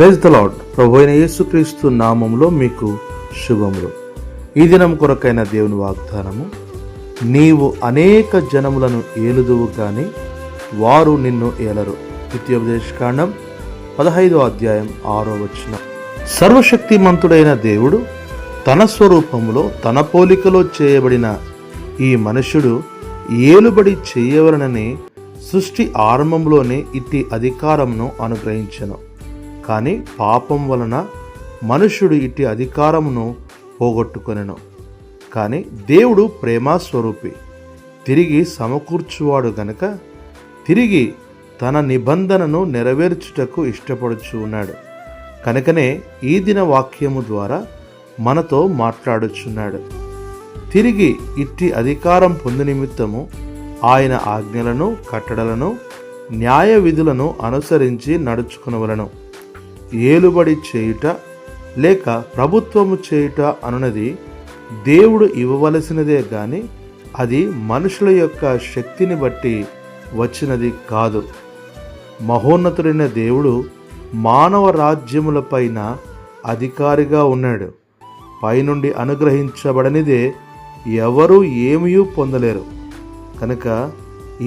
Praise the lord. ప్రభువైన యేసుక్రీస్తు నామములో మీకు శుభములు. ఈ దినం కొరకైన దేవుని వాగ్దానము, నీవు అనేక జనములను ఏలుదువు గాని వారు నిన్ను ఏలరు. ద్వితీయోపదేశకాండం 15వ అధ్యాయం 6వ వచనం. సర్వశక్తిమంతుడైన దేవుడు తన స్వరూపములో తన పోలికలో చేయబడిన ఈ మనుష్యుడు ఏలుబడి చేయవలనని సృష్టి ఆరంభంలోనే ఇట్టి అధికారమును అనుగ్రహించెను. కానీ పాపం వలన మనుష్యుడు ఇట్టి అధికారమును పోగొట్టుకొనెను. కానీ దేవుడు ప్రేమస్వరూపి, తిరిగి సమకూర్చువాడు గనక తిరిగి తన నిబంధనను నెరవేర్చుటకు ఇష్టపడుచు ఉన్నాడు. కనుకనే ఈ దిన వాక్యము ద్వారా మనతో మాట్లాడుచున్నాడు. తిరిగి ఇట్టి అధికారం పొందు నిమిత్తము ఆయన ఆజ్ఞలను, కట్టడలను, న్యాయ విధులను అనుసరించి నడుచుకునవలను. ఏలుబడి చేయుట లేక ప్రభుత్వము చేయుట అనున్నది దేవుడు ఇవ్వవలసినదే గాని అది మనుషుల యొక్క శక్తిని బట్టి వచ్చినది కాదు. మహోన్నతుడైన దేవుడు మానవ రాజ్యములపైన అధికారిగా ఉన్నాడు. పైనుండి అనుగ్రహించబడనిదే ఎవరూ ఏమీ పొందలేరు. కనుక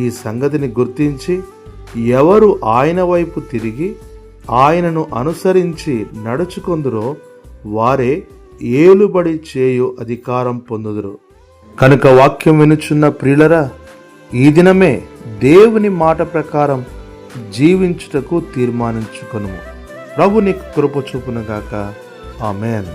ఈ సంగతిని గుర్తించి ఎవరు ఆయన వైపు తిరిగి ఆయనను అనుసరించి నడుచుకొందురో వారే ఏలుబడి చేయు అధికారం పొందుదురు. కనుక వాక్యం వినుచున్న ప్రియులరా, ఈ దినమే దేవుని మాట ప్రకారం జీవించుటకు తీర్మానించుకొనుము. ప్రభు నీకు కృప చూపునుగాక. ఆమేన్.